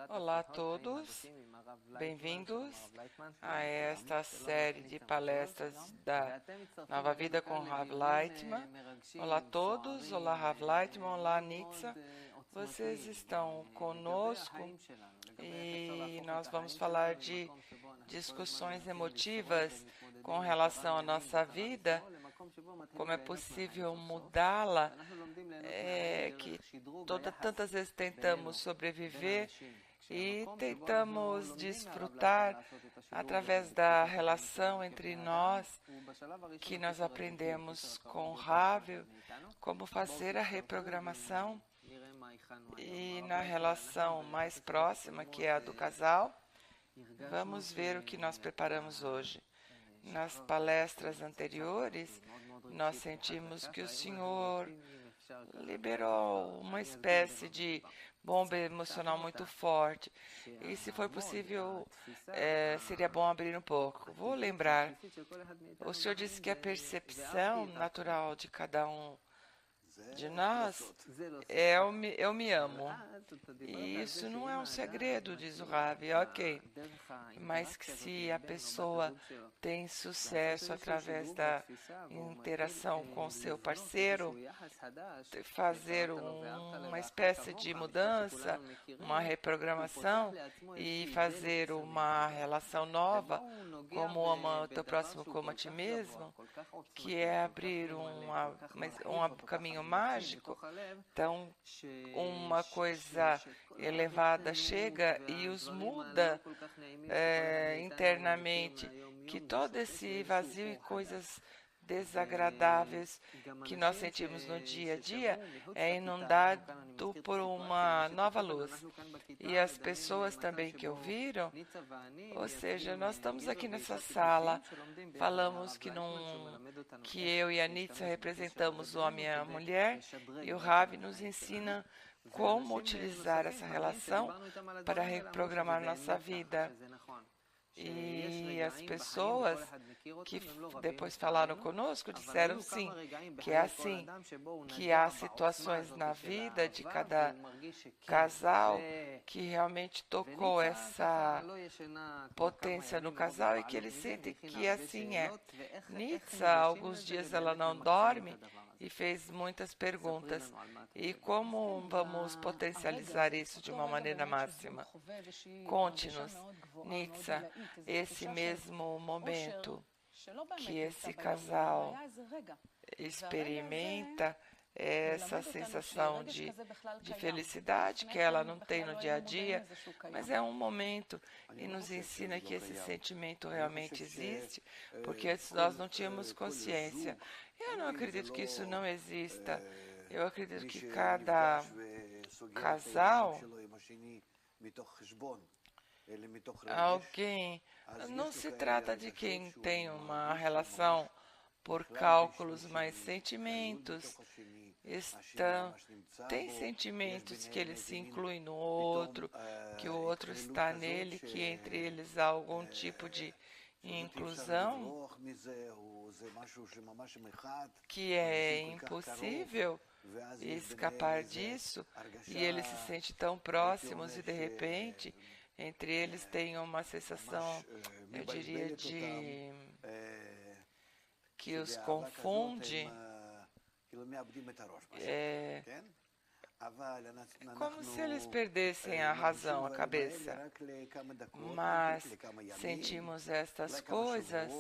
Olá a todos, bem-vindos a esta série de palestras da Nova Vida com Rav Leitman. Olá a todos, olá Rav Leitman, olá Nitza. Vocês estão conosco e nós vamos falar de discussões emotivas com relação à nossa vida, como é possível mudá-la, que tantas vezes tentamos sobreviver e tentamos desfrutar através da relação entre nós, que nós aprendemos com Rav, como fazer a reprogramação. E na relação mais próxima, que é a do casal, vamos ver o que nós preparamos hoje. Nas palestras anteriores, nós sentimos que o Senhor liberou uma espécie de bomba emocional muito forte. E, se for possível, seria bom abrir um pouco. Vou lembrar, o Senhor disse que a percepção natural de cada um de nós é eu me amo. E isso não é um segredo, diz o Rav, ok. Mas que se a pessoa tem sucesso através da interação com seu parceiro, fazer uma espécie de mudança, uma reprogramação e fazer uma relação nova, como ama o teu próximo como a ti mesmo, que é abrir um caminho mágico. Então, uma coisa elevada chega e os muda internamente, que todo esse vazio e coisas desagradáveis que nós sentimos no dia a dia é inundado por uma nova luz. E as pessoas também que ouviram, ou seja, nós estamos aqui nessa sala, falamos que eu e a Nitza representamos o homem e a mulher, e o Rav nos ensina como utilizar essa relação para reprogramar nossa vida. E as pessoas que depois falaram conosco disseram sim, que é assim, que há situações na vida de cada casal que realmente tocou essa potência no casal e que eles sentem que assim é. Nitza, há alguns dias ela não dorme e fez muitas perguntas. E como vamos potencializar isso de uma maneira máxima? Conte-nos, Nitza, esse mesmo momento que esse casal experimenta, essa sensação de felicidade que ela não tem no dia a dia, mas é um momento e nos ensina que esse sentimento realmente existe, porque antes nós não tínhamos consciência. Eu não acredito que isso não exista. Eu acredito que cada casal, alguém, não se trata de quem tem uma relação por cálculos, mas sentimentos tem sentimentos que ele se inclui no outro, que o outro está nele, que entre eles há algum tipo de inclusão, que é impossível escapar disso, e ele se sente tão próximos e de repente entre eles tem uma sensação, eu diria, de que os confunde, como se eles perdessem a razão, a cabeça. Mas sentimos estas coisas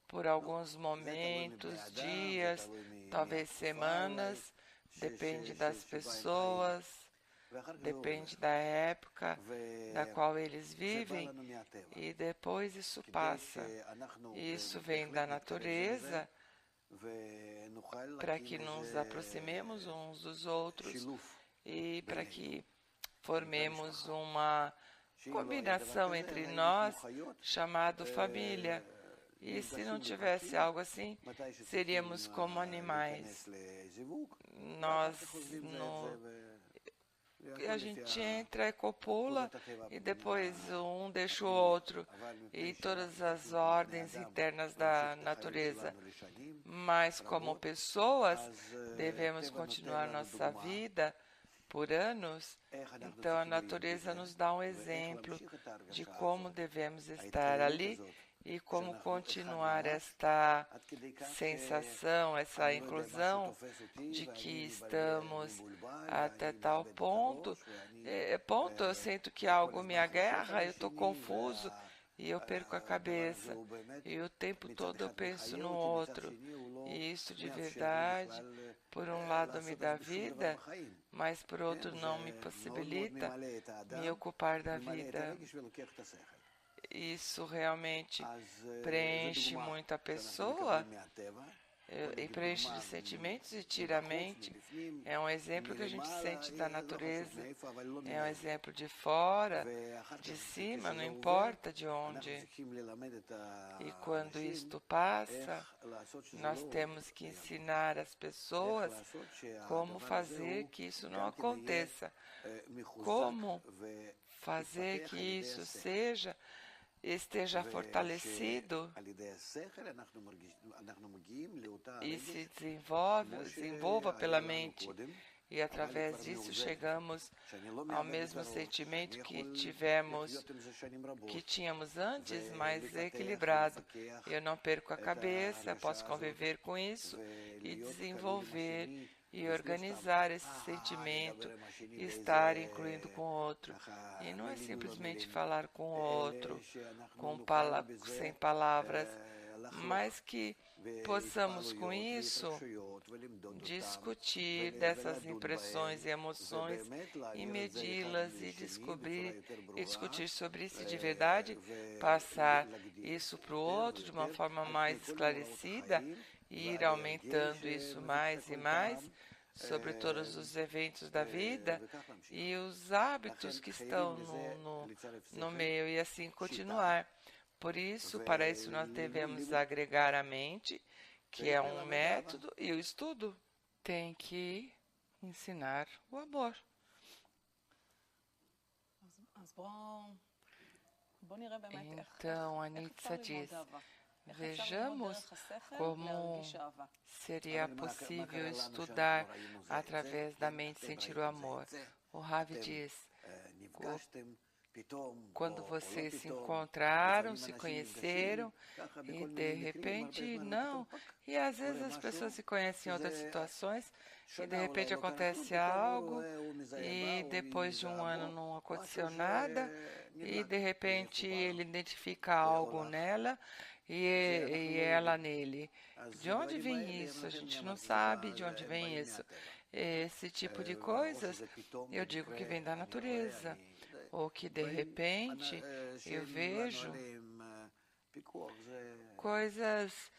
por alguns momentos, dias, talvez semanas, depende das pessoas, depende da época da qual eles vivem, e depois isso passa. Isso vem da natureza, para que nos aproximemos uns dos outros e para que formemos uma combinação entre nós chamado família. E se não tivesse algo assim, seríamos como animais. A gente entra e copula e depois um deixa o outro e todas as ordens internas da natureza. Mas como pessoas devemos continuar nossa vida por anos, então a natureza nos dá um exemplo de como devemos estar ali e como continuar esta sensação, essa inclusão de que estamos até tal ponto. Eu sinto que algo me agarra, eu estou confuso e eu perco a cabeça. E o tempo todo eu penso no outro. E isso de verdade, por um lado me dá vida, mas por outro não me possibilita me ocupar da vida. Isso realmente preenche muito a pessoa e preenche de sentimentos e tira a mente. É um exemplo que a gente sente da natureza. É um exemplo de fora, de cima, não importa de onde. E quando isto passa, nós temos que ensinar as pessoas como fazer que isso não aconteça. Como fazer que isso esteja fortalecido e se desenvolva pela mente. E através disso chegamos ao mesmo sentimento que tínhamos antes, mas equilibrado. Eu não perco a cabeça, posso conviver com isso e desenvolver e organizar esse sentimento, estar incluindo com o outro. E não é simplesmente falar com o outro, sem palavras, mas que possamos com isso discutir dessas impressões e emoções e medi-las e descobrir e discutir sobre isso de verdade, passar isso para o outro de uma forma mais esclarecida e ir aumentando isso mais e mais sobre todos os eventos da vida e os hábitos que estão no meio e assim continuar. Por isso, para isso nós devemos agregar a mente, que é um método, e o estudo tem que ensinar o amor. Então, a Nitsa diz, vejamos como seria possível estudar através da mente sentir o amor. O Ravi diz, quando vocês se encontraram, se conheceram e de repente não. E às vezes as pessoas se conhecem em outras situações e de repente acontece algo e depois de um ano não aconteceu nada e de repente ele identifica algo nela e ela nele. De onde vem isso? A gente não sabe de onde vem isso. Esse tipo de coisas, eu digo que vem da natureza. Ou que de repente eu vejo coisas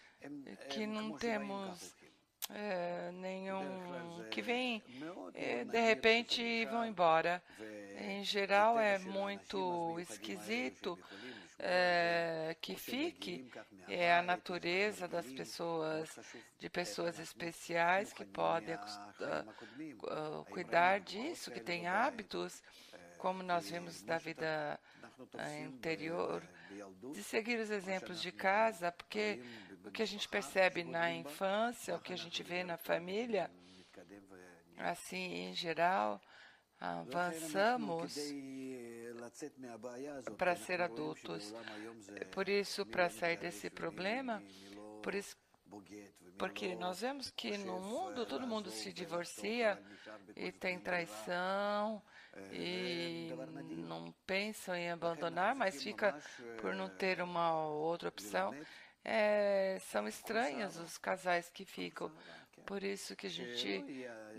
que não temos nenhum, que vêm de repente e vão embora. Em geral é muito esquisito que fique a natureza das pessoas, de pessoas especiais que podem cuidar disso, que têm hábitos, como nós vimos da vida anterior, de seguir os exemplos de casa, porque o que a gente percebe na infância, o que a gente vê na família, assim, em geral, avançamos para ser adultos. Por isso, para sair desse problema, porque nós vemos que no mundo todo mundo se divorcia e tem traição e não pensam em abandonar, mas fica por não ter uma outra opção. São estranhos os casais que ficam. Por isso que a gente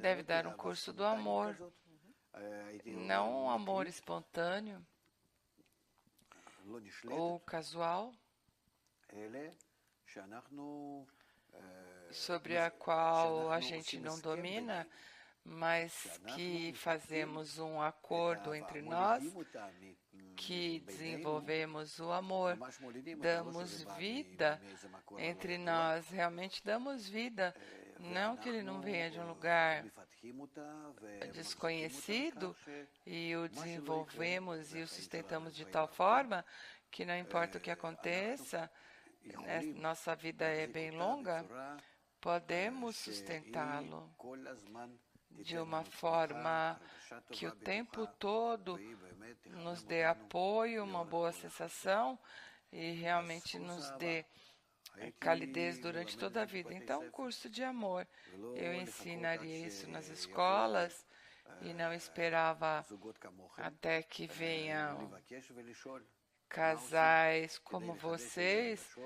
deve dar um curso do amor, não um amor espontâneo ou casual, sobre a qual a gente não domina, mas que fazemos um acordo entre nós, que desenvolvemos o amor, damos vida entre nós, realmente damos vida, não que ele não venha de um lugar desconhecido e o desenvolvemos e o sustentamos de tal forma que não importa o que aconteça, nossa vida é bem longa, podemos sustentá-lo de uma forma que o tempo todo nos dê apoio, uma boa sensação e realmente nos dê calidez durante toda a vida. Então, um curso de amor. Eu ensinaria isso nas escolas e não esperava até que venham casais como vocês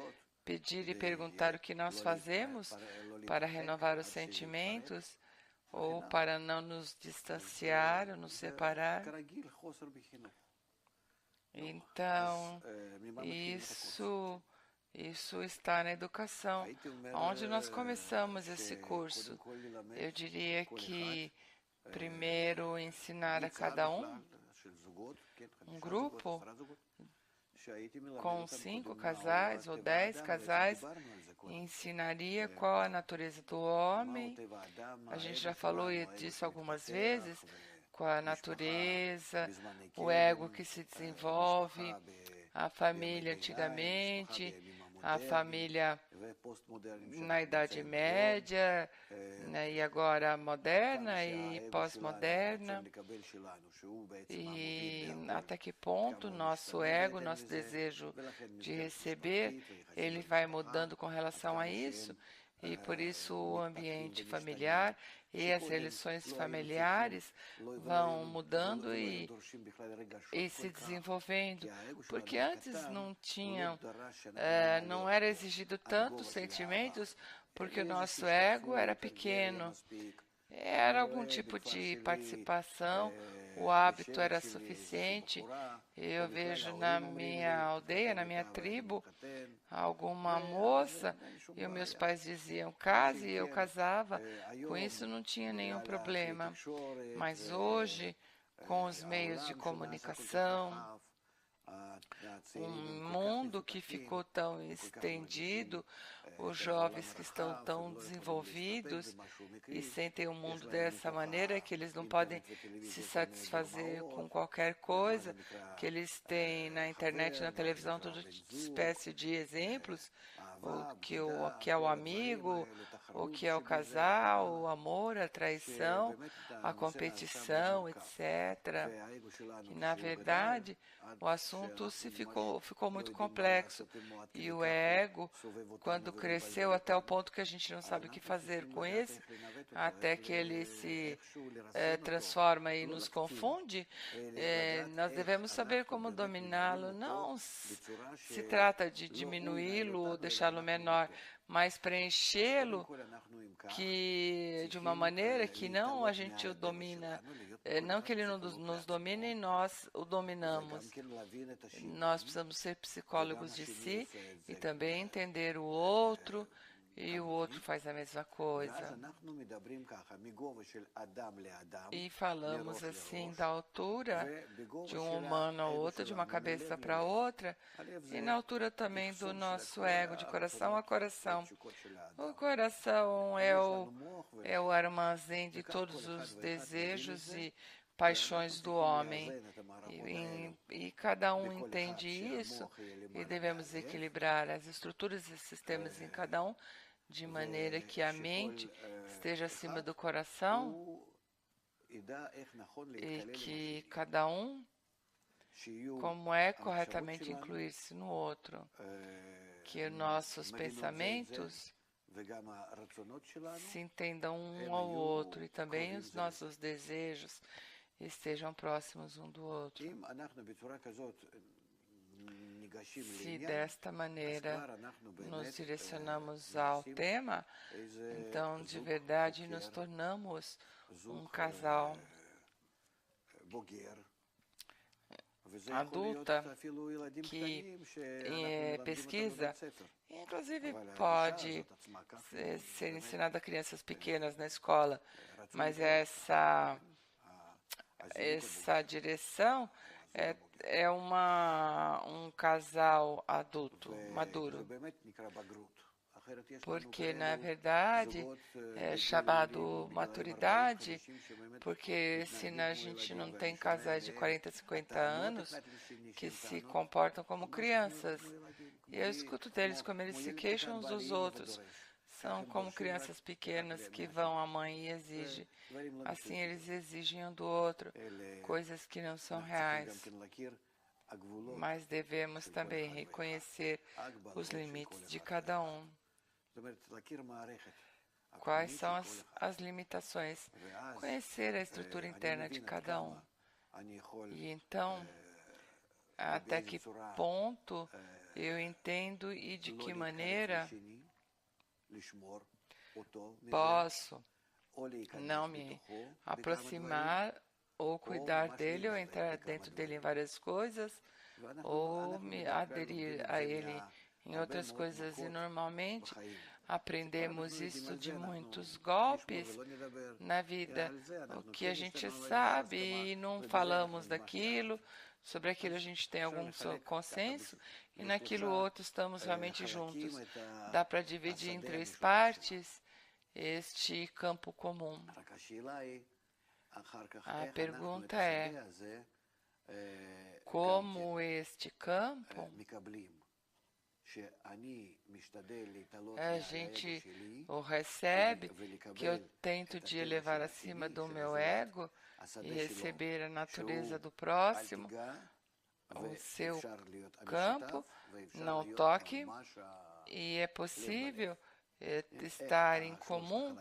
pedir e perguntar o que nós fazemos para renovar os sentimentos ou para não nos distanciar ou nos separar. Então, isso está na educação. Onde nós começamos esse curso? Eu diria que primeiro ensinar a cada um grupo com 5 casais ou 10 casais, ensinaria qual a natureza do homem. A gente já falou disso algumas vezes, qual a natureza, o ego que se desenvolve, a família antigamente, a família na Idade Média, né, e agora moderna e pós-moderna, e até que ponto nosso ego, nosso desejo de receber, ele vai mudando com relação a isso, e por isso o ambiente familiar e as relações familiares vão mudando e se desenvolvendo, porque antes não era exigido tantos sentimentos, porque o nosso ego era pequeno, era algum tipo de participação, o hábito era suficiente. Eu vejo na minha aldeia, na minha tribo, alguma moça e os meus pais diziam case e eu casava, com isso não tinha nenhum problema. Mas hoje, com os meios de comunicação, um mundo que ficou tão estendido, os jovens que estão tão desenvolvidos e sentem o mundo dessa maneira que eles não podem se satisfazer com qualquer coisa, que eles têm na internet, na televisão, toda espécie de exemplos, o que é o amigo, o que é o casal, o amor, a traição, a competição, etc. E, na verdade, o assunto ficou muito complexo. E o ego, quando cresceu até o ponto que a gente não sabe o que fazer com esse, até que ele se transforma e nos confunde, nós devemos saber como dominá-lo. Não se trata de diminuí-lo ou deixá-lo menor, mas preenchê-lo de uma maneira que não a gente o domina, não que ele nos domine e nós o dominamos. Nós precisamos ser psicólogos de si e também entender o outro, e o outro faz a mesma coisa. E falamos assim da altura de um humano a outro, de uma cabeça para outra, e na altura também do nosso ego, de coração a coração. O coração é o armazém de todos os desejos e paixões do homem. E cada um entende isso, e devemos equilibrar as estruturas e sistemas em cada um, de maneira que a mente esteja acima do coração e que cada um, como é corretamente incluir-se no outro, que os nossos pensamentos se entendam um ao outro e também os nossos desejos estejam próximos um do outro. Se desta maneira nos direcionamos ao tema, então de verdade nos tornamos um casal adulta que pesquisa, inclusive pode ser ensinado a crianças pequenas na escola, mas essa direção é um casal adulto, maduro, porque na verdade é chamado maturidade, porque se a gente não tem casais de 40, 50 anos que se comportam como crianças, e eu escuto deles como eles se queixam uns dos outros. São como crianças pequenas que vão à mãe e exigem. Assim eles exigem um do outro coisas que não são reais. Mas devemos também reconhecer os limites de cada um. Quais são as limitações? Conhecer a estrutura interna de cada um. E então, até que ponto eu entendo e de que maneira posso não me aproximar ou cuidar dele ou entrar dentro dele em várias coisas ou me aderir a ele em outras coisas. E normalmente aprendemos isso de muitos golpes na vida, o que a gente sabe e não falamos daquilo, sobre aquilo a gente tem algum consenso e naquilo outro estamos realmente juntos. Dá para dividir em 3 partes este campo comum. A pergunta é, como este campo a gente o recebe, que eu tento de elevar acima do meu ego e receber a natureza do próximo, o seu campo, não toque, e é possível estar em comum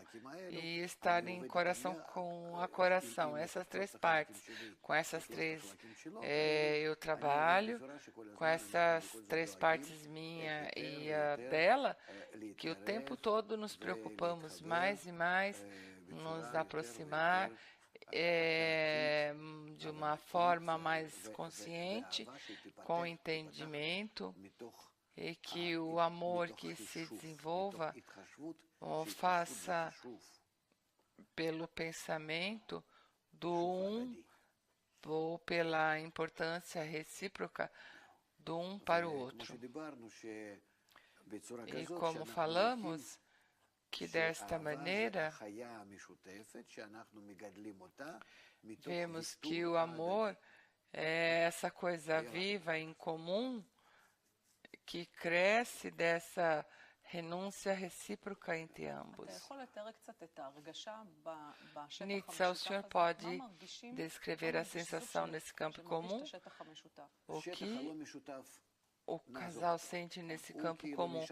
e estar em coração com a coração. Essas 3 partes. Com essas 3 eu trabalho, com essas 3 partes minha e a dela, que o tempo todo nos preocupamos mais e mais, nos aproximar de uma forma mais consciente, com entendimento, e que o amor que se desenvolva ou faça pelo pensamento do ou pela importância recíproca do um para o outro. E como falamos, que desta maneira vemos que o amor é essa coisa viva em comum que cresce dessa renúncia recíproca entre ambos. Nitsa, o senhor pode descrever a sensação nesse campo comum? O que o casal sente nesse campo comum?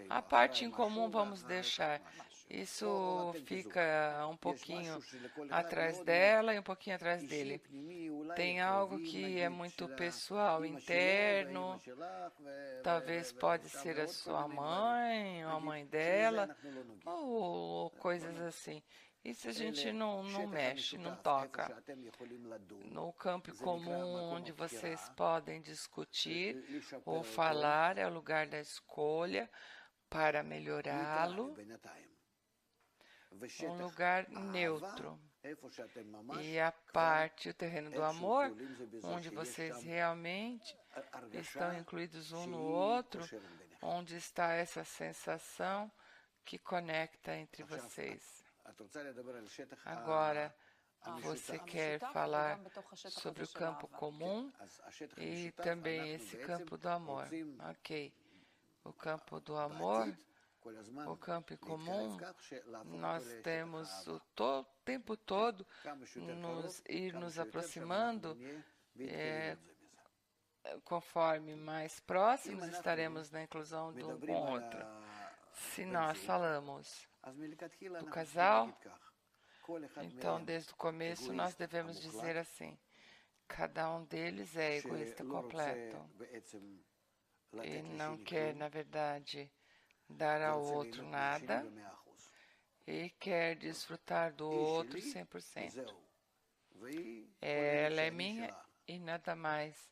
A parte em comum vamos deixar. Isso fica um pouquinho atrás dela e um pouquinho atrás dele. Tem algo que é muito pessoal, interno, talvez pode ser a sua mãe, ou a mãe dela, ou coisas assim. Isso a gente não mexe, não toca. No campo comum onde vocês podem discutir ou falar, é o lugar da escolha para melhorá-lo. Um lugar neutro. E a parte, o terreno do amor, onde vocês realmente estão incluídos um no outro, onde está essa sensação que conecta entre vocês. Agora, você quer falar sobre o campo comum e também esse campo do amor. Ok. O campo do amor, o campo comum, nós temos o tempo todo nos aproximando, conforme mais próximos estaremos na inclusão de um com o outro. Se nós falamos do casal, então desde o começo nós devemos dizer assim, cada um deles é egoísta completo e não quer, na verdade, dar ao outro nada e quer desfrutar do outro 100%. Ela é minha e nada mais.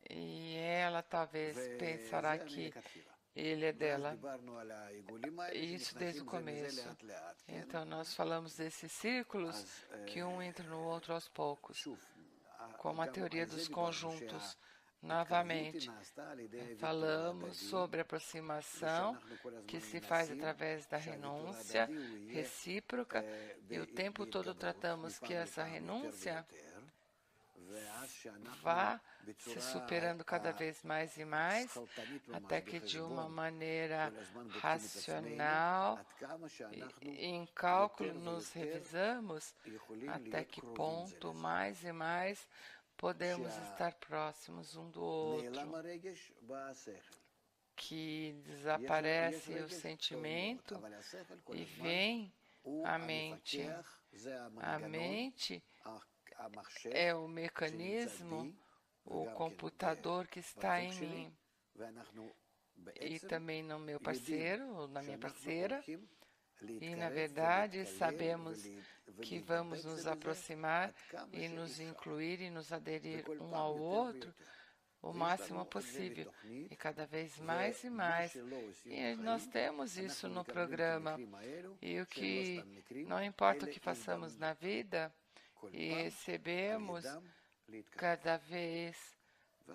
E ela talvez pensará que ele é dela. Isso desde o começo. Então nós falamos desses círculos que um entra no outro aos poucos, como a teoria dos conjuntos. Novamente, falamos sobre a aproximação que se faz através da renúncia recíproca e o tempo todo tratamos que essa renúncia vá se superando cada vez mais e mais, até que de uma maneira racional e em cálculo nos revisamos até que ponto mais e mais podemos estar próximos um do outro, que desaparece o sentimento e vem a mente. A mente é o mecanismo, o computador que está em mim e também no meu parceiro, ou na minha parceira. E, na verdade, sabemos que vamos nos aproximar e nos incluir e nos aderir um ao outro o máximo possível, e cada vez mais e mais. E nós temos isso no programa. E o que não importa o que façamos na vida, e recebemos cada vez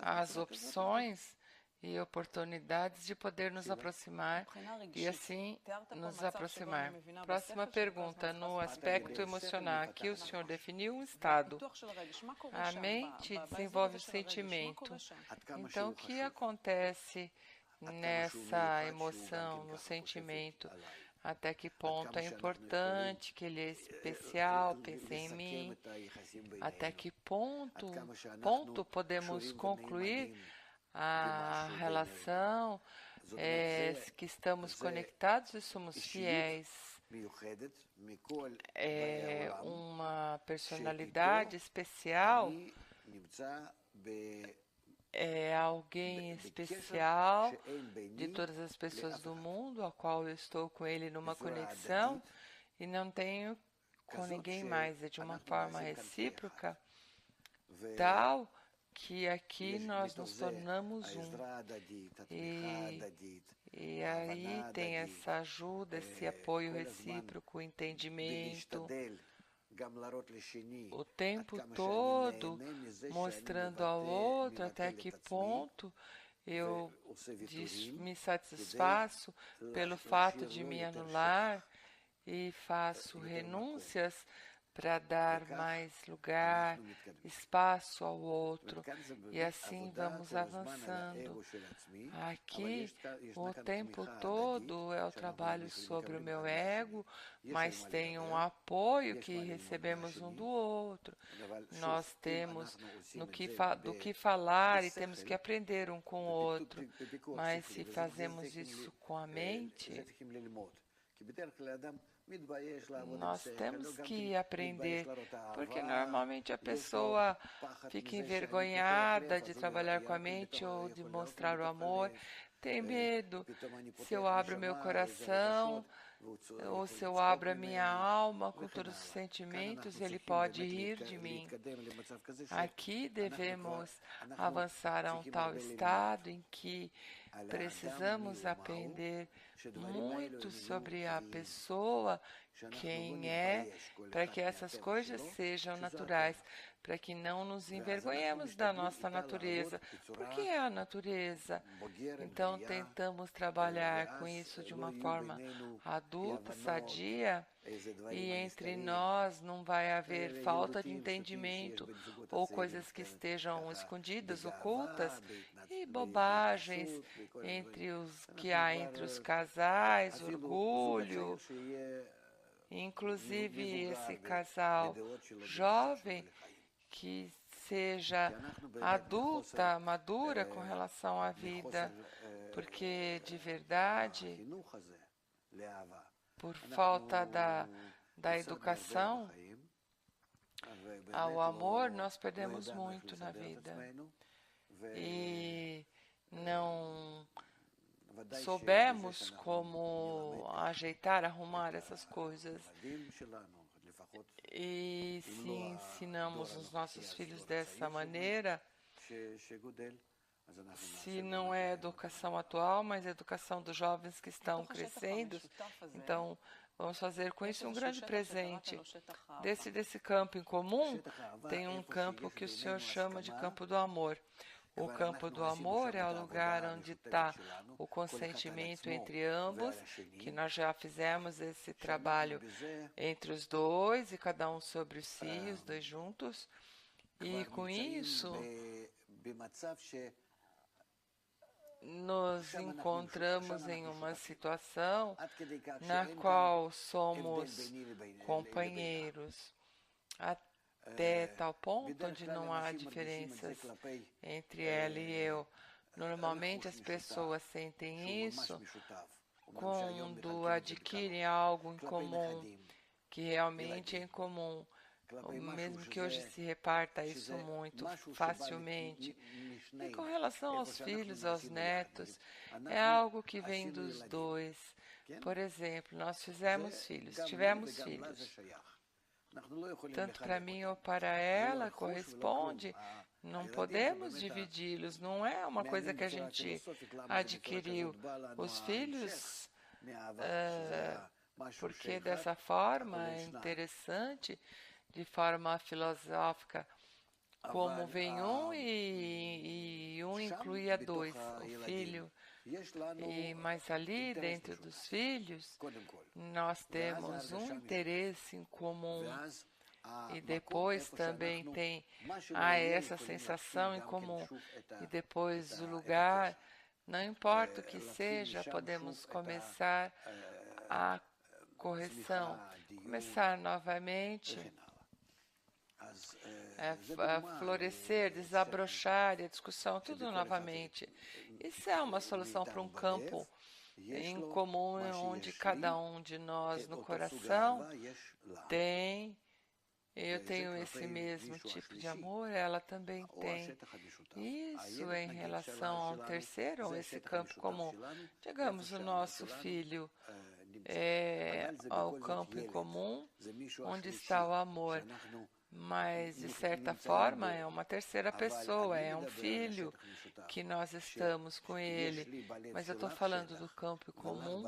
as opções e oportunidades de poder nos aproximar e assim nos aproximar. Próxima pergunta, no aspecto emocional. Aqui o senhor definiu um estado. A mente desenvolve o sentimento. Então, o que acontece nessa emoção, no sentimento? Até que ponto é importante, que ele é especial, pensei em mim. Até que ponto podemos concluir a relação, que estamos conectados e somos fiéis. É uma personalidade especial, é alguém especial de todas as pessoas do mundo, a qual eu estou com ele numa conexão e não tenho com ninguém mais. É de uma forma recíproca, tal que aqui nós nos tornamos um. E aí tem essa ajuda, esse apoio recíproco, o entendimento, o tempo todo mostrando ao outro até que ponto eu me satisfaço pelo fato de me anular e faço renúncias para dar mais lugar, espaço ao outro, e assim vamos avançando. Aqui, o tempo todo é o trabalho sobre o meu ego, mas tem um apoio que recebemos um do outro. Nós temos do que falar e temos que aprender um com o outro, mas se fazemos isso com a mente, nós temos que aprender, porque normalmente a pessoa fica envergonhada de trabalhar com a mente ou de mostrar o amor, tem medo. Se eu abro meu coração, ou se eu abro a minha alma com todos os sentimentos, ele pode rir de mim. Aqui devemos avançar a um tal estado em que precisamos aprender muito sobre a pessoa, quem é, para que essas coisas sejam naturais, para que não nos envergonhemos da nossa natureza, porque é a natureza. Então, tentamos trabalhar com isso de uma forma adulta, sadia, e entre nós não vai haver falta de entendimento ou coisas que estejam escondidas, ocultas, e bobagens entre os casais, orgulho. Inclusive esse casal jovem que seja adulta, madura com relação à vida, porque de verdade, por falta da educação ao amor, nós perdemos muito na vida. E não soubemos como ajeitar, arrumar essas coisas. E se ensinamos os nossos filhos dessa maneira, se não é educação atual, mas educação dos jovens que estão crescendo, então vamos fazer com isso um grande presente. Desse campo em comum, tem um campo que o Senhor chama de campo do amor. O campo do amor é o lugar onde está o consentimento entre ambos, que nós já fizemos esse trabalho entre os dois, e cada um sobre si, os dois juntos. E com isso, nos encontramos em uma situação na qual somos companheiros, até tal ponto onde não há diferenças entre ela e eu. Normalmente as pessoas sentem isso quando adquirem algo em comum, que realmente é em comum, mesmo que hoje se reparta isso muito facilmente. E com relação aos filhos, aos netos, é algo que vem dos dois. Por exemplo, nós tivemos filhos. Tanto para mim ou para ela corresponde. Não podemos dividi-los, não é uma coisa que a gente adquiriu. Os filhos, porque dessa forma é interessante, de forma filosófica, como vem um e um inclui a dois, o filho. Mas ali, dentro dos filhos, nós temos um interesse em comum. E depois também tem essa sensação em comum. E depois o lugar, não importa o que seja, podemos começar a correção, começar novamente, a florescer, desabrochar, e a discussão, tudo novamente. Isso é uma solução para um campo em comum, onde cada um de nós no coração tem. Eu tenho esse mesmo tipo de amor, ela também tem. Isso em relação ao terceiro, ou esse campo comum. Digamos, o nosso filho é ao campo em comum, onde está o amor. Mas, de certa forma, é uma terceira pessoa, é um filho que nós estamos com ele. Mas eu estou falando do campo comum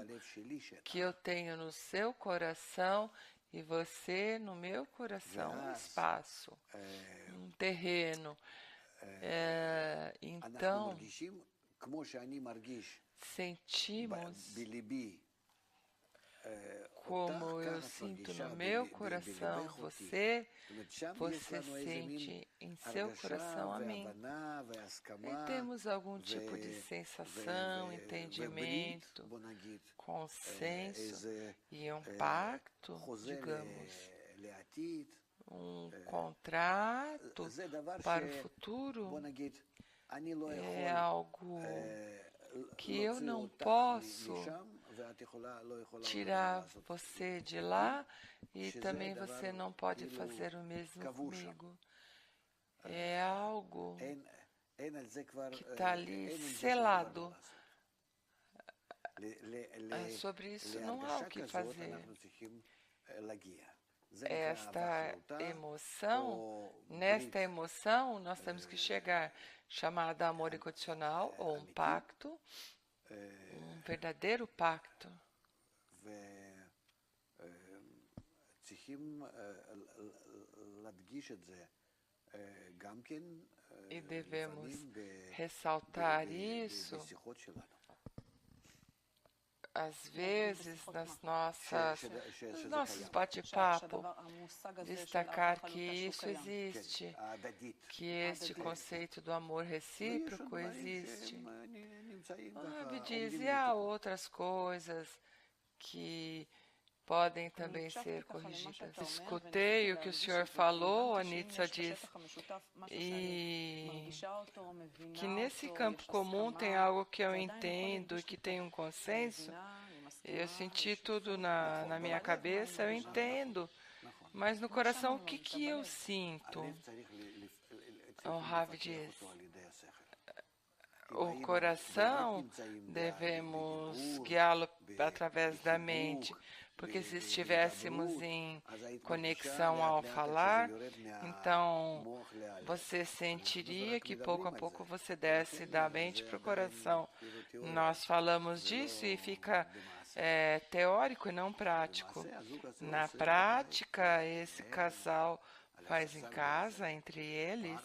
que eu tenho no seu coração e você no meu coração, um espaço, um terreno. Então, sentimos como eu sinto no meu coração você sente em seu coração a mim. E temos algum tipo de sensação, entendimento, consenso e um pacto, digamos, um contrato para o futuro. É algo que eu não posso tirar você de lá e também você não pode fazer o mesmo comigo. É algo que está ali selado. Sobre isso não há o que fazer. Nesta emoção, nós temos que chegar, chamada amor incondicional ou um pacto, um verdadeiro pacto. E devemos ressaltar isso às vezes nos nossos bate-papo, destacar que isso existe, que este conceito do amor recíproco existe. O Rabi diz, e há outras coisas que podem também ser corrigidas. Escutei o que o senhor falou, a Nitsa diz, e que nesse campo comum tem algo que eu entendo e que tem um consenso. Eu senti tudo na minha cabeça, eu entendo, mas no coração o que eu sinto? O Rav diz, o coração devemos guiá-lo através da mente, porque se estivéssemos em conexão ao falar, então você sentiria que pouco a pouco você desce da mente para o coração. Nós falamos disso e fica teórico e não prático. Na prática, esse casal faz em casa, entre eles,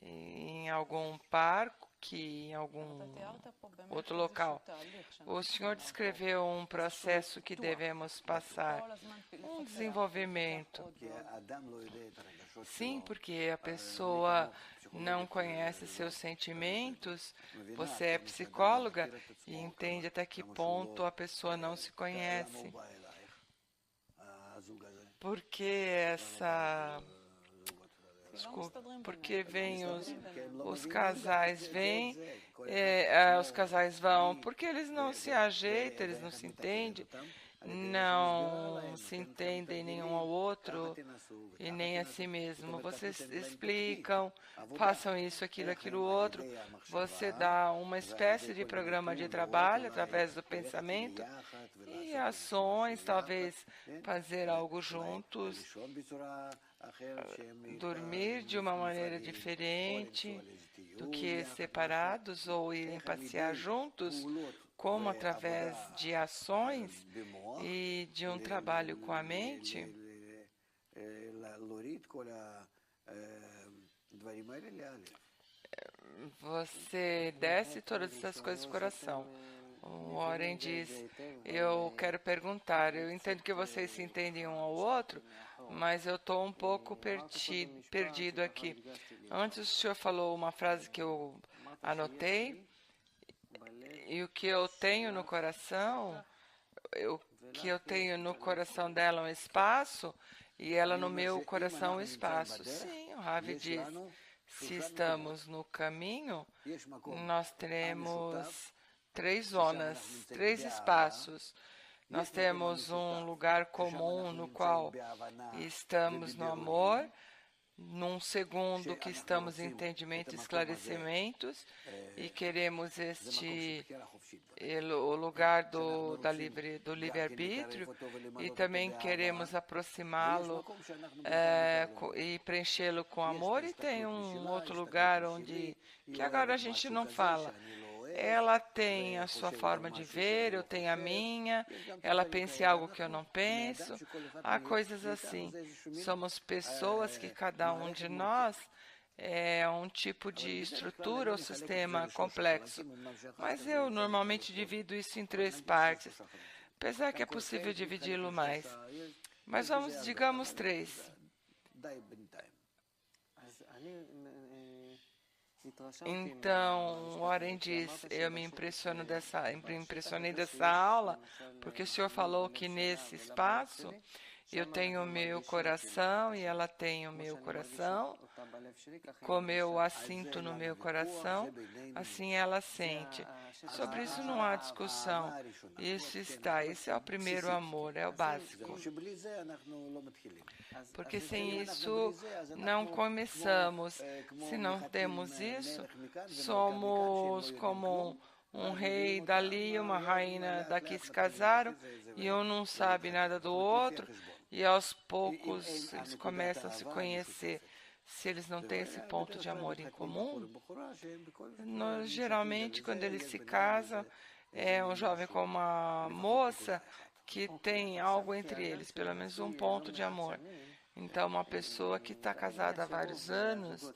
em algum aqui em algum outro local. O senhor descreveu um processo que devemos passar, um desenvolvimento. Sim, porque a pessoa não conhece seus sentimentos. Você é psicóloga e entende até que ponto a pessoa não se conhece. Porque porque vêm os casais os casais vão, porque eles não se ajeitam, eles não se entendem, não se entendem nenhum ao outro e nem a si mesmo. Vocês explicam, façam isso, aquilo, outro. Você dá uma espécie de programa de trabalho através do pensamento e ações, talvez fazer algo juntos, dormir de uma maneira diferente do que separados ou irem passear juntos, como através de ações e de um trabalho com a mente. Você desce todas essas coisas do coração. O Warren diz, eu quero perguntar, eu entendo que vocês se entendem um ao outro, mas eu estou um pouco perdido aqui. Antes o senhor falou uma frase que eu anotei, e o que eu tenho no coração, que eu tenho no coração dela um espaço, e ela no meu coração um espaço. Sim, o Ravi diz, se estamos no caminho, nós teremos 3 zonas, 3 espaços. Nós temos um lugar comum no qual estamos no amor, num segundo que estamos em entendimento e esclarecimentos, e queremos o lugar do livre-arbítrio, e também queremos aproximá-lo e preenchê-lo com amor, e tem um outro lugar que agora a gente não fala. Ela tem a sua forma de ver, eu tenho a minha, ela pensa em algo que eu não penso, há coisas assim. Somos pessoas que cada um de nós é um tipo de estrutura ou sistema complexo, mas eu normalmente divido isso em 3 partes, apesar que é possível dividi-lo mais. Mas vamos, digamos 3. Então, Warren diz, eu me impressionei dessa aula, porque o senhor falou que nesse espaço eu tenho o meu coração e ela tem o meu coração. Como eu a sinto no meu coração, assim ela sente. Sobre isso não há discussão. Esse é o primeiro amor, é o básico. Porque sem isso não começamos. Se não temos isso, somos como um rei dali e uma rainha daqui se casaram e um não sabe nada do outro e aos poucos eles começam a se conhecer. Se eles não têm esse ponto de amor em comum, geralmente quando eles se casam, é um jovem com uma moça que tem algo entre eles, pelo menos um ponto de amor. Então, uma pessoa que está casada há vários anos,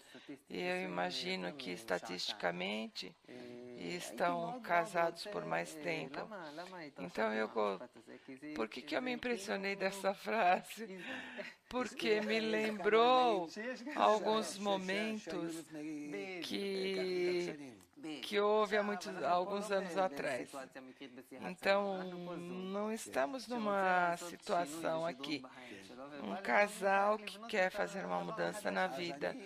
e eu imagino que estatisticamente estão casados por mais tempo. Então, por que eu me impressionei dessa frase? Porque me lembrou alguns momentos que houve há alguns anos atrás. Então, não estamos numa situação aqui. Um casal que quer fazer uma mudança na vida.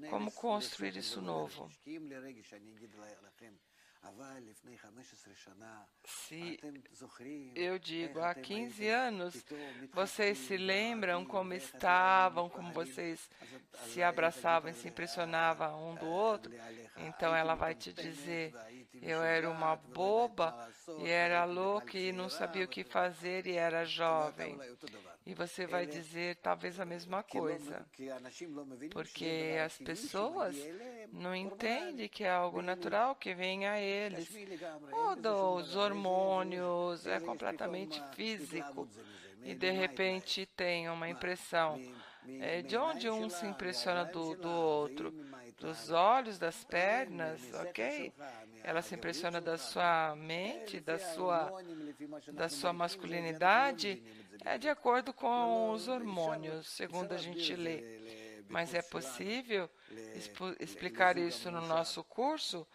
Como construir isso novo? Se eu digo, há 15 anos, vocês se lembram como estavam, como vocês se abraçavam e se impressionavam um do outro? Então ela vai te dizer, eu era uma boba e era louca e não sabia o que fazer e era jovem. E você vai dizer talvez a mesma coisa, porque as pessoas não entendem que é algo natural que vem a eles. Os hormônios, é completamente físico. E de repente tem uma impressão de onde um se impressiona do outro. dos olhos, das pernas, ok? Ela se impressiona da sua mente, da sua masculinidade, é de acordo com os hormônios, segundo a gente lê. Mas é possível explicar isso no nosso curso,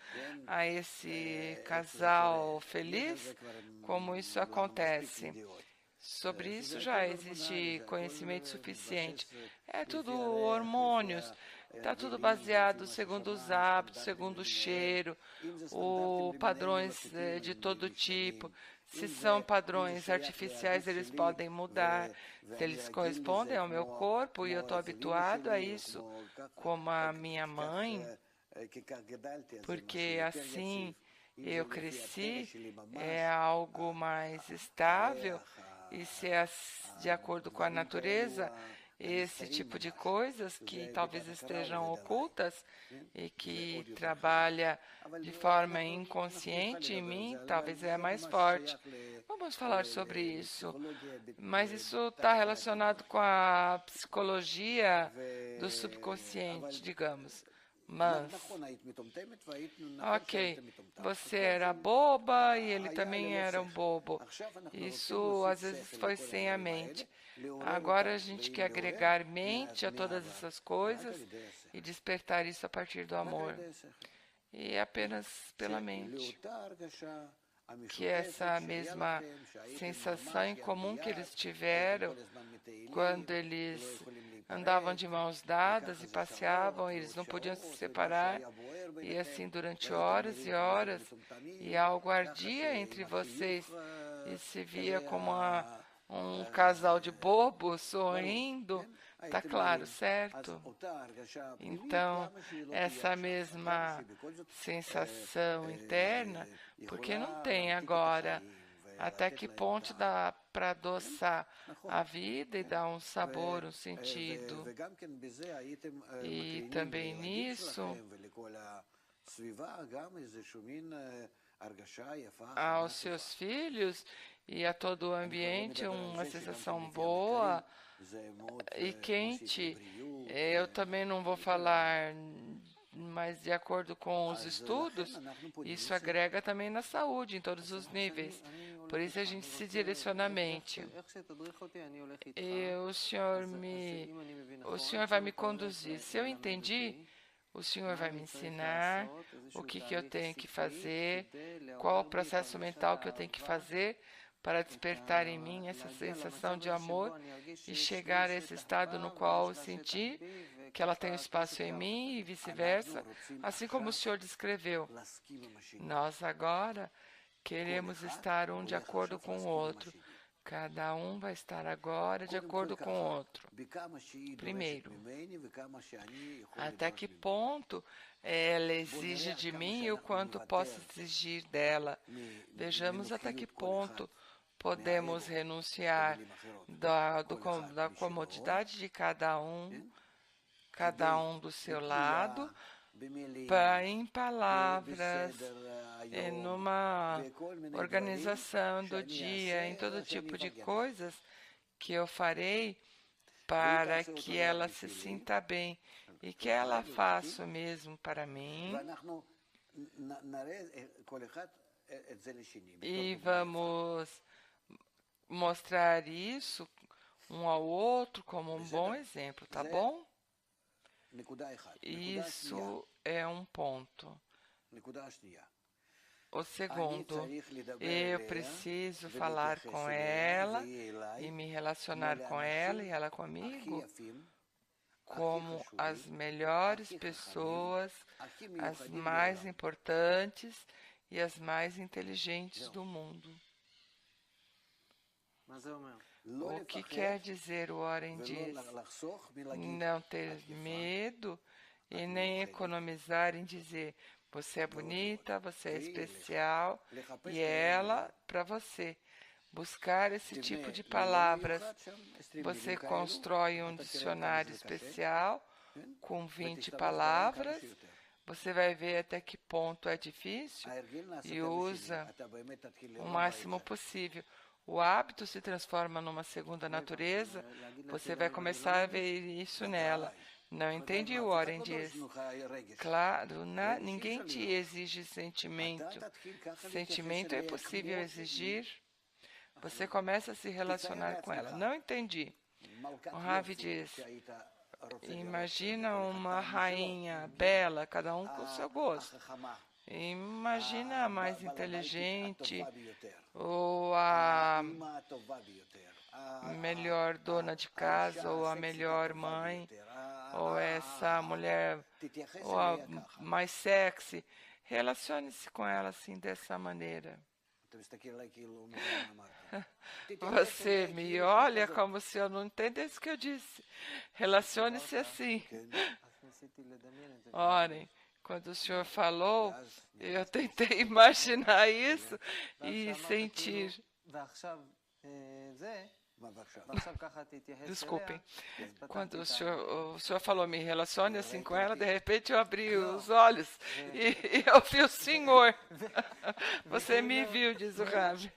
a esse casal feliz, como isso acontece. Sobre isso já existe conhecimento suficiente. É tudo hormônios, está tudo baseado segundo os hábitos, segundo o cheiro, padrões de todo tipo. Se são padrões artificiais, eles podem mudar. Se eles correspondem ao meu corpo e eu estou habituado a isso, como a minha mãe, porque assim eu cresci, é algo mais estável, e se é de acordo com a natureza, esse tipo de coisas que talvez estejam ocultas e que trabalha de forma inconsciente em mim, talvez é mais forte. Vamos falar sobre isso, mas isso está relacionado com a psicologia do subconsciente, digamos. Mas, ok, você era boba e ele também era um bobo. Isso às vezes foi sem a mente. Agora a gente quer agregar mente a todas essas coisas e despertar isso a partir do amor. E apenas pela mente. Que essa mesma sensação em comum que eles tiveram quando eles andavam de mãos dadas e passeavam, eles não podiam se separar, e assim durante horas e horas, e algo ardia entre vocês, e se via como um casal de bobos sorrindo. Tá claro, certo? Então, essa mesma sensação interna, porque não tem agora até que ponto dá para adoçar a vida e dar um sabor, um sentido. E também nisso, aos seus filhos e a todo o ambiente uma sensação boa e quente. Eu também não vou falar, mas de acordo com os estudos, isso agrega também na saúde, em todos os níveis. Por isso a gente se direciona à mente. E o senhor vai me conduzir. Se eu entendi, o senhor vai me ensinar o que eu tenho que fazer, qual o processo mental que eu tenho que fazer para despertar em mim essa sensação de amor e chegar a esse estado no qual eu senti que ela tem espaço em mim e vice-versa, assim como o senhor descreveu. Nós agora queremos estar um de acordo com o outro. Cada um vai estar agora de acordo com o outro. Primeiro, até que ponto ela exige de mim e o quanto posso exigir dela. Vejamos até que ponto podemos renunciar da comodidade de cada um do seu lado, em palavras, numa organização do dia, em todo tipo de coisas que eu farei para que ela se sinta bem e que ela faça o mesmo para mim. E vamos mostrar isso um ao outro como um bom exemplo, tá bom? Isso é um ponto. O segundo, eu preciso falar com ela e me relacionar com ela e ela comigo como as melhores pessoas, as mais importantes e as mais inteligentes do mundo. O que quer dizer o Warren diz? Não ter medo e nem economizar em dizer você é bonita, você é especial e ela para você. Buscar esse tipo de palavras. Você constrói um dicionário especial com 20 palavras. Você vai ver até que ponto é difícil e usa o máximo possível. O hábito se transforma numa segunda natureza, você vai começar a ver isso nela. Não entendi, o Warren diz. Claro, ninguém te exige sentimento. Sentimento é possível exigir. Você começa a se relacionar com ela. Não entendi. O Ravi diz, imagina uma rainha bela, cada um com o seu gosto. Imagina a mais inteligente, ou a melhor dona de casa, ou a melhor mãe, ou essa mulher, ou a mais sexy. Relacione-se com ela assim, dessa maneira. Você me olha como se eu não entendesse o que eu disse. Relacione-se assim. Orem. Quando o senhor falou, eu tentei imaginar isso e sentir. Desculpem. Quando o senhor falou, me relacione assim com ela, de repente eu abri os olhos e eu vi o senhor. Você me viu, diz o Ravi.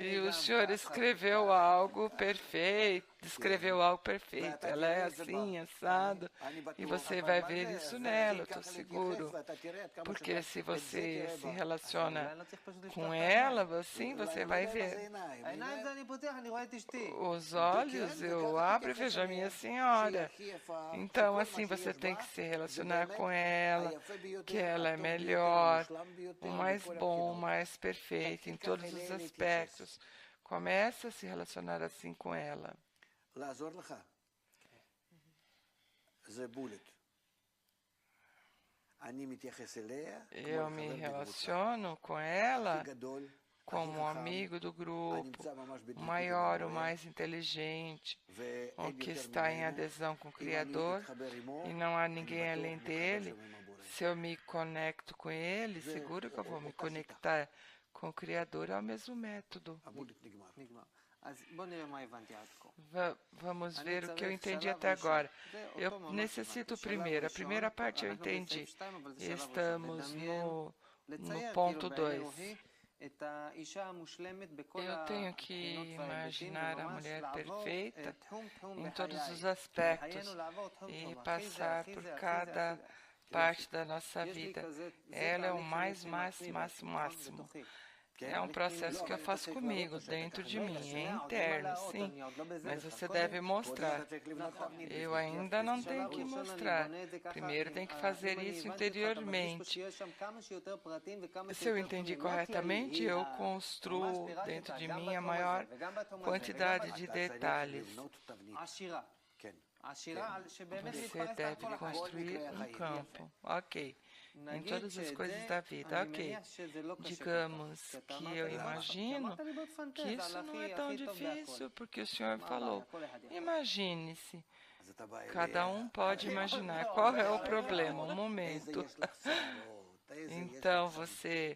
E o senhor escreveu algo perfeito, descreveu algo perfeito. Ela é assim, assado, e você vai ver isso nela, eu estou seguro. Porque se você se relaciona com ela, assim, você vai ver. Os olhos eu abro e vejo a minha senhora. Então, assim, você tem que se relacionar com ela, que ela é melhor, o mais bom, o mais perfeito em todos os aspectos. Comece a se relacionar assim com ela. Eu me relaciono com ela como um amigo do grupo, o maior, o mais inteligente, o que está em adesão com o Criador, e não há ninguém além dele. Se eu me conecto com ele, seguro que eu vou me conectar com o Criador ao mesmo método. Vamos ver o que eu entendi até agora. Eu necessito primeiro. A primeira parte eu entendi. Estamos no ponto 2. Eu tenho que imaginar a mulher perfeita em todos os aspectos e passar por cada parte da nossa vida. Ela é o mais máximo. É um processo que eu faço comigo, dentro de mim, é interno, sim, mas você deve mostrar. Eu ainda não tenho que mostrar. Primeiro tem que fazer isso interiormente. Se eu entendi corretamente, eu construo dentro de mim a maior quantidade de detalhes. Você deve construir um campo. Ok. Em todas as coisas da vida, ok. Digamos que eu imagino que isso não é tão difícil, porque o Senhor falou. Imagine-se. Cada um pode imaginar qual é o problema, o momento. Então você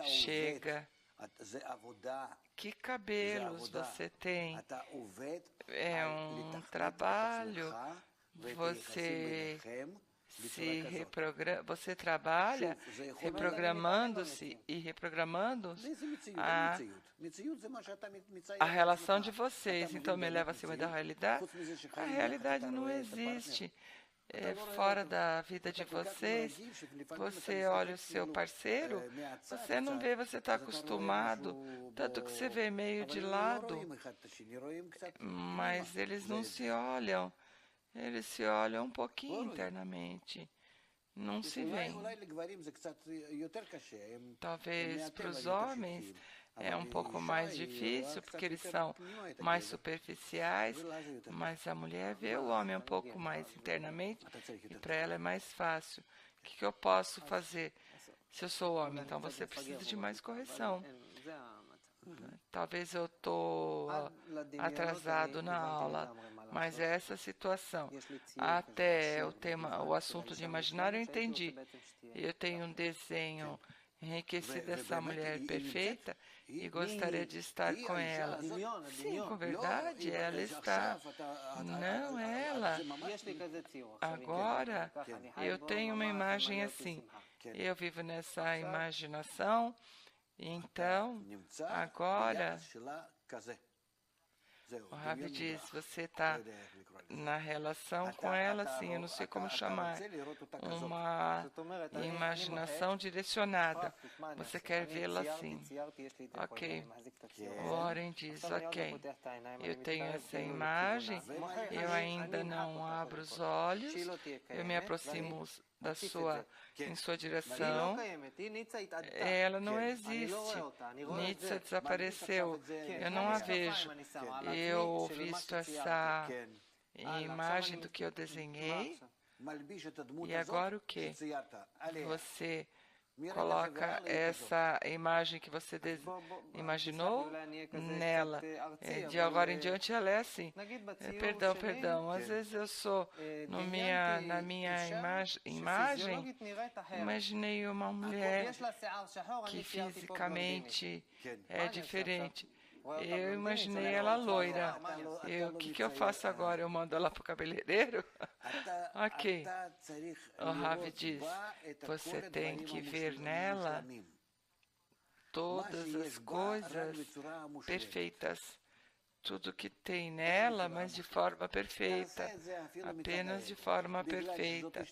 chega. Que cabelos você tem? É um trabalho. Você trabalha reprogramando-se e reprogramando a relação de vocês. Então, me leva acima da realidade. A realidade não existe. Fora da vida de vocês, você olha o seu parceiro, você não vê, você está acostumado, tanto que você vê meio de lado, mas eles não se olham. Eles se olham um pouquinho internamente. Não se veem. Talvez para os homens é um pouco mais difícil, porque eles são mais superficiais, mas a mulher vê o homem um pouco mais internamente e para ela é mais fácil. O que eu posso fazer? Se eu sou homem, então você precisa de mais correção. Talvez eu estou atrasado na aula, mas é essa situação. Até o assunto de imaginar eu entendi. Eu tenho um desenho enriquecido dessa mulher perfeita e gostaria de estar com ela. Sim, com verdade, ela está. Não ela. Agora, eu tenho uma imagem assim. Eu vivo nessa imaginação. Então, agora, O Rav diz, você está na relação com ela, assim, eu não sei como chamar, uma imaginação direcionada. Você quer vê-la assim. Ok. O Warren diz, ok, eu tenho essa imagem, eu ainda não abro os olhos, eu me aproximo em sua direção, ela não existe. Nietzsche desapareceu, eu não a vejo. Eu visto essa imagem do que eu desenhei, e agora o que? Você coloca essa imagem que você imaginou nela. De agora em diante ela é assim. Perdão. Às vezes eu sou na minha imagem, imaginei uma mulher que fisicamente é diferente. Eu imaginei ela loira. O que eu faço agora? Eu mando ela para o cabeleireiro? Ok. O Rav diz, você tem que ver nela todas as coisas perfeitas. Tudo que tem nela, mas de forma perfeita. Apenas de forma perfeita.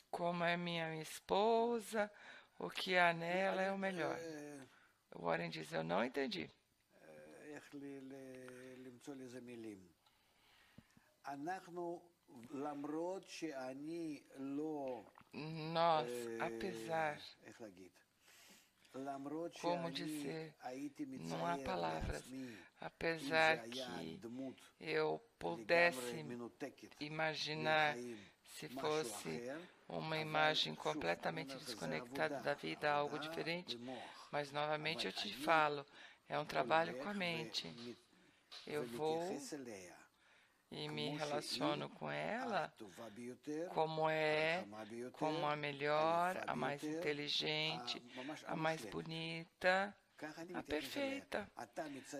Como é minha esposa, o que há nela é o melhor. O Warren diz, eu não entendi. Nós, apesar, como dizer, não há palavras, apesar que eu pudesse imaginar se fosse uma imagem completamente desconectada da vida, algo diferente, mas novamente eu te falo, é um trabalho com a mente. Eu vou e me relaciono com ela como a melhor, a mais inteligente, a mais bonita, a perfeita.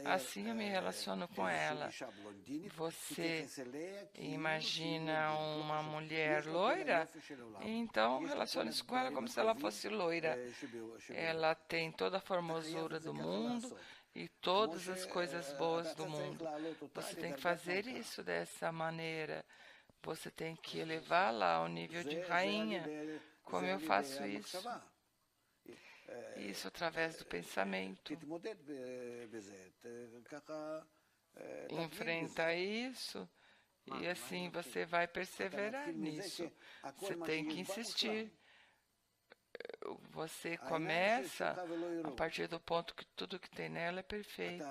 Assim eu me relaciono com ela. Você imagina uma mulher loira? Então relacione-se com ela como se ela fosse loira. Ela tem toda a formosura do mundo e todas as coisas boas do mundo. Você tem que fazer isso dessa maneira. Você tem que elevá-la ao nível de rainha. Como eu faço isso? Isso através do pensamento. Enfrenta isso e assim você vai perseverar nisso. Você tem que insistir. Você começa a partir do ponto que tudo que tem nela é perfeito.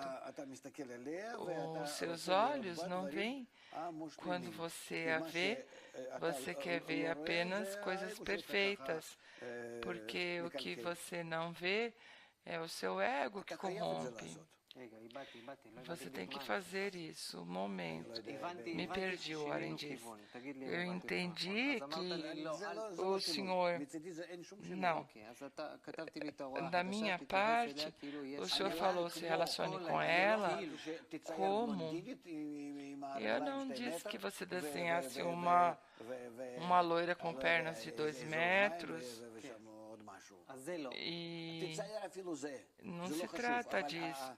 Os seus olhos não veem. Quando você a vê, você quer ver apenas coisas perfeitas, porque o que você não vê é o seu ego que corrompe. Você tem que fazer isso, um momento. Me perdi, o Warren diz. Eu entendi que o senhor... Não. Da minha parte, o senhor falou se relacione com ela como... Eu não disse que você desenhasse uma loira com pernas de 2 metros. E não se trata disso.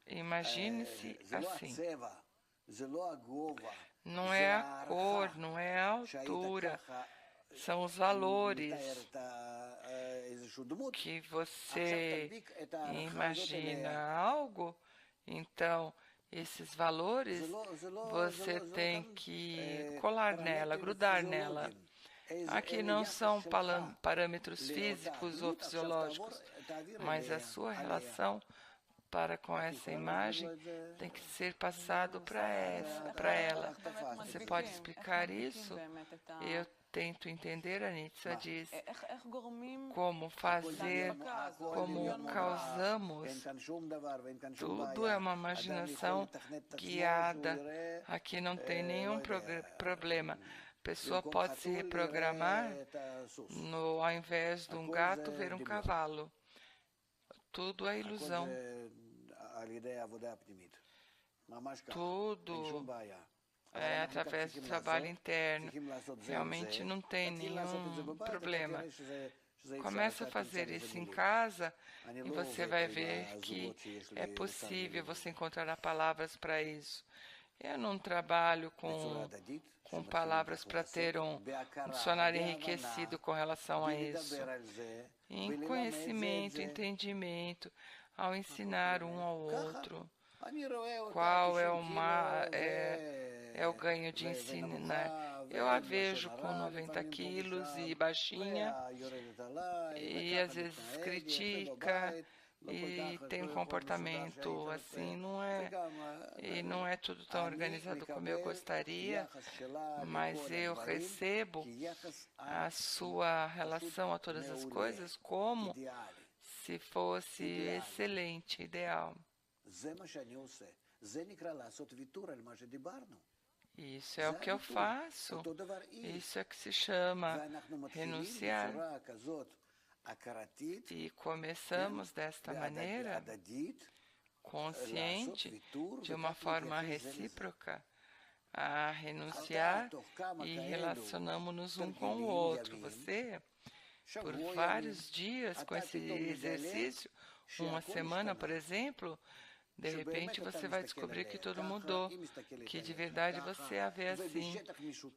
Imagine-se assim. Não é a cor, não é a altura. São os valores que você imagina algo. Então, esses valores você tem que colar nela, grudar nela. Aqui não são parâmetros físicos ou fisiológicos, mas a sua relação para com essa imagem tem que ser passado para ela. Você pode explicar isso? Eu tento entender, a Nietzsche diz, como fazer, como causamos. Tudo é uma imaginação guiada. Aqui não tem nenhum problema. A pessoa pode se reprogramar ao invés de um gato ver um cavalo. Tudo é ilusão. Tudo é através do trabalho interno. Realmente não tem nenhum problema. Começa a fazer isso em casa e você vai ver que é possível você encontrar palavras para isso. Eu não trabalho com palavras para ter um dicionário enriquecido com relação a isso. Em conhecimento, entendimento, ao ensinar um ao outro, qual é o ganho de ensinar. Eu a vejo com 90 quilos e baixinha, e às vezes critica e tem um comportamento assim, e não é tudo tão organizado como eu gostaria, mas eu recebo a sua relação a todas as coisas como se fosse excelente, ideal. Isso é o que eu faço. Isso é que se chama renunciar. E começamos desta maneira, consciente, de uma forma recíproca, a renunciar e relacionamos-nos um com o outro. Você, por vários dias com esse exercício, uma semana, por exemplo, de repente você vai descobrir que tudo mudou, que de verdade você a vê assim,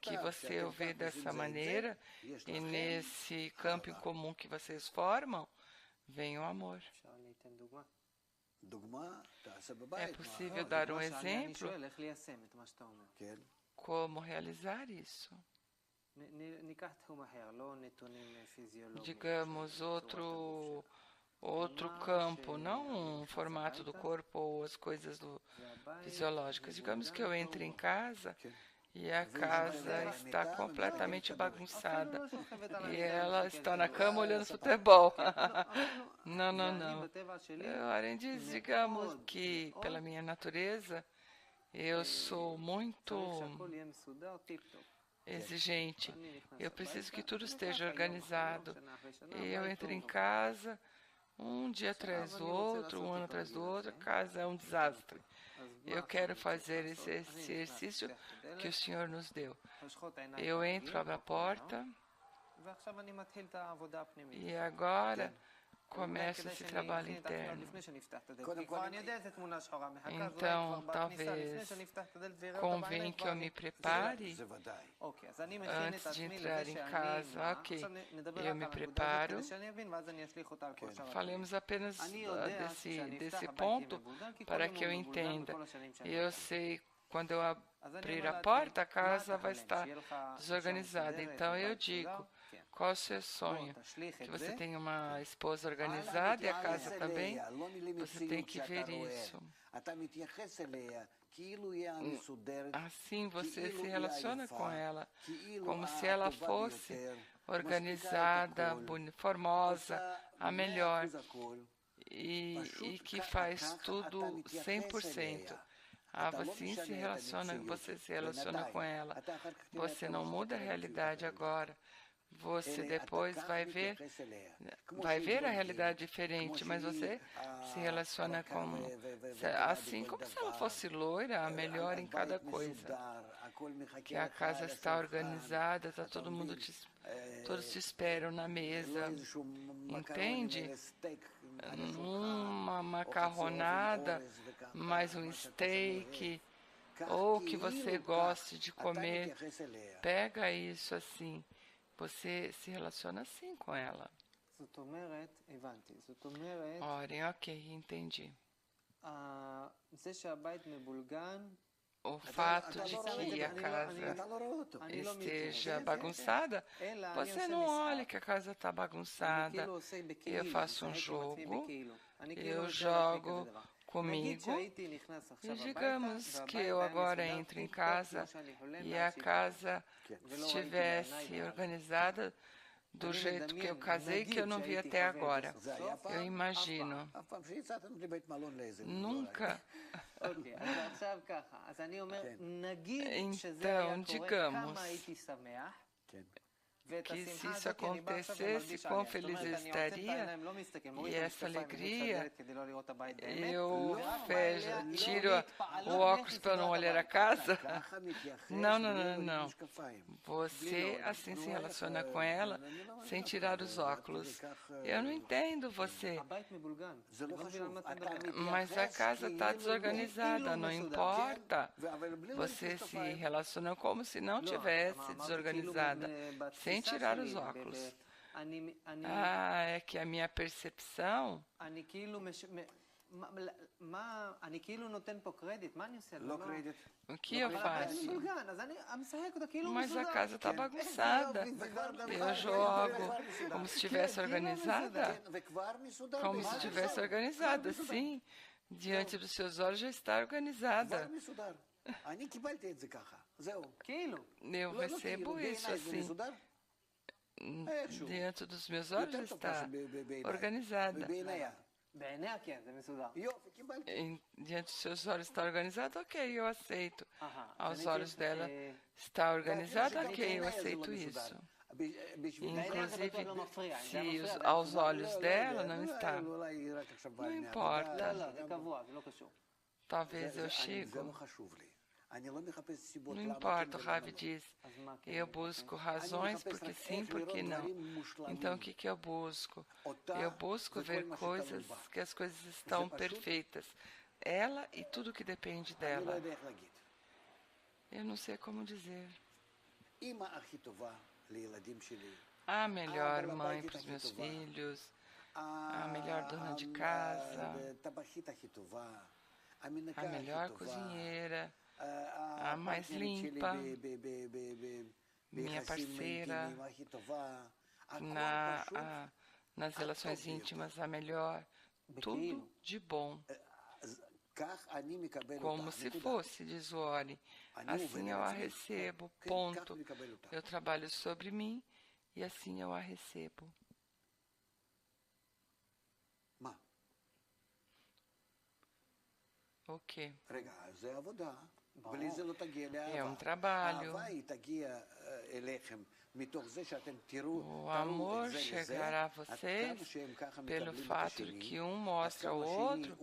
que você o vê dessa maneira, e nesse campo em comum que vocês formam, vem o amor. É possível dar um exemplo? Como realizar isso? Digamos, outro campo, não um formato do corpo ou as coisas fisiológicas. Digamos que eu entre em casa e a casa está completamente bagunçada e ela está na cama olhando futebol. Não. Além disso, digamos que pela minha natureza eu sou muito exigente. Eu preciso que tudo esteja organizado. Eu entro em casa um dia atrás do outro, um ano atrás do outro, a casa é um desastre. Eu quero fazer esse exercício que o Senhor nos deu. Eu entro, abro a porta e agora começa esse trabalho interno. Então, talvez convém que eu me prepare antes de entrar em casa. Ok, eu me preparo. Falemos apenas desse ponto para que eu entenda. Eu sei, quando eu abrir a porta, a casa vai estar desorganizada. Então, eu digo, qual o seu sonho? Que você tenha uma esposa organizada e a casa também? Você tem que ver isso. Assim você se relaciona com ela, como se ela fosse organizada, formosa, a melhor, e que faz tudo 100%. Você se relaciona com ela. Você não muda a realidade agora. Você depois vai ver a realidade diferente, mas você se relaciona assim como se ela fosse loira, a melhor em cada coisa. Que a casa está organizada, está todo mundo todos te esperam na mesa, entende? Uma macarronada, mais um steak, ou que você goste de comer, pega isso assim. Você se relaciona assim com ela. Orem, ok, entendi. O fato de que a casa esteja bagunçada, você não olha que a casa está bagunçada. Eu faço um jogo, eu jogo comigo, e digamos que eu agora entro em casa e a casa estivesse organizada do jeito que eu casei, que eu não vi até agora. Eu imagino. Nunca. Então, digamos, que se isso acontecesse, quão feliz eu estaria. E essa alegria, eu tiro o óculos para não olhar a casa. Não, não, não, não. Você assim se relaciona com ela sem tirar os óculos. Eu não entendo você. Mas a casa está desorganizada, não importa. Você se relaciona como se não tivesse desorganizada, sem tirar os óculos. É que a minha percepção... O que eu faço? Mas a casa está bagunçada. Eu jogo como se estivesse organizada. Como se estivesse organizada, sim. Diante dos seus olhos já está organizada. Eu recebo isso assim. Diante dos meus olhos já está organizada. Diante dos seus olhos está organizado, ok, eu aceito. Aos olhos dela está organizado, ok, eu aceito isso. Inclusive, se aos olhos dela não está, não importa. Talvez eu chego. Não importa, o Ravi diz, eu busco razões porque sim, porque não. Então o que eu busco? Eu busco ver coisas, que as coisas estão perfeitas. Ela e tudo que depende dela. Eu não sei como dizer. A melhor mãe para os meus filhos, a melhor dona de casa, a melhor cozinheira, a mais limpa, minha parceira, nas relações íntimas a melhor, tudo de bom. Como se fosse, diz o Ori. Assim eu a recebo, ponto. Eu trabalho sobre mim e assim eu a recebo. O quê? É um trabalho. O amor chegará a vocês pelo fato de que um mostra ao outro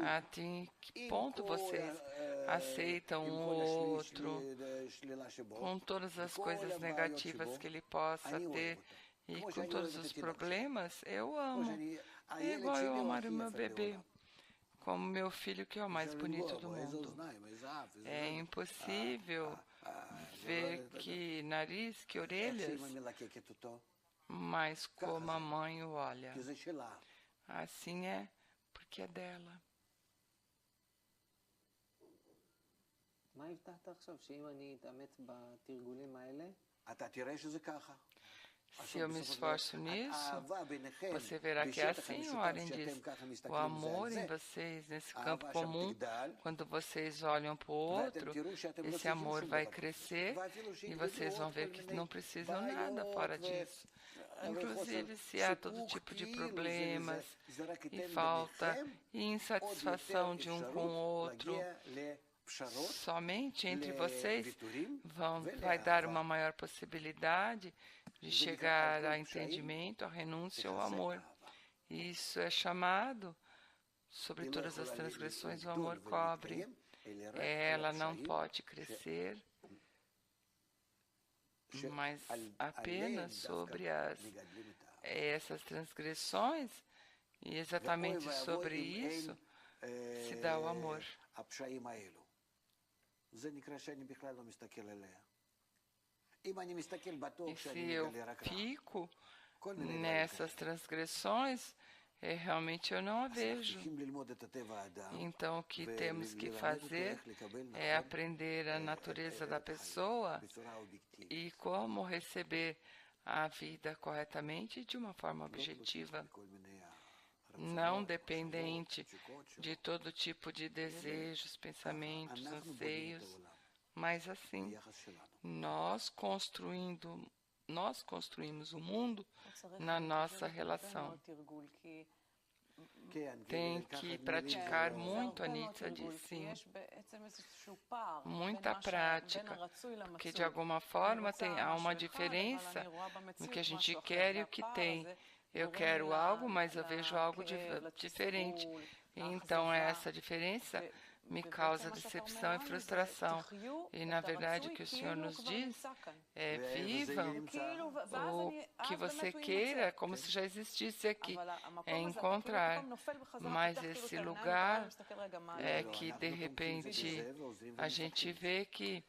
até que ponto vocês aceitam o outro, com todas as coisas negativas que ele possa ter e com todos os problemas. Eu amo. É igual eu amar o meu bebê como meu filho, que é o mais bonito do mundo. É impossível ver que nariz, que orelhas, mas como a mãe o olha. Assim é, porque é dela. Se eu me esforço nisso, você verá que é assim, Warren diz. O amor em vocês, nesse campo comum, quando vocês olham para o outro, esse amor vai crescer e vocês vão ver que não precisam nada fora disso. Inclusive, se há todo tipo de problemas e falta e insatisfação de um com o outro, somente entre vocês vai dar uma maior possibilidade de chegar a entendimento, a renúncia ao amor. Isso é chamado, sobre todas as transgressões, o amor cobre. Ela não pode crescer, mas apenas sobre essas transgressões, e exatamente sobre isso se dá o amor. E se eu fico nessas transgressões, realmente eu não a vejo. Então, o que temos que fazer é aprender a natureza da pessoa e como receber a vida corretamente de uma forma objetiva, não dependente de todo tipo de desejos, pensamentos, anseios, mas assim, nós construímos o mundo na nossa relação. tem que praticar muito, a Nitsa disse sim, muita prática, porque de alguma forma há uma diferença no que a gente quer e o que tem. Eu quero algo, mas eu vejo algo diferente. Então, essa diferença me causa decepção e frustração. E, na verdade, o que o Senhor nos diz é: vivam o que você queira como se já existisse aqui. É encontrar. Mas esse lugar é que, de repente, a gente vê que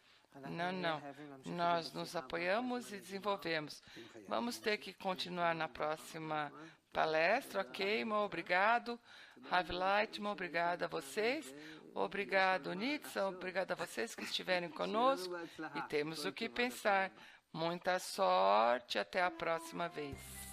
não, nós nos apoiamos e desenvolvemos. Vamos ter que continuar na próxima palestra, ok? Obrigado, Rav Lightman, obrigado a vocês, obrigado, Nitsa, obrigado a vocês que estiverem conosco e temos o que pensar. Muita sorte, até a próxima vez.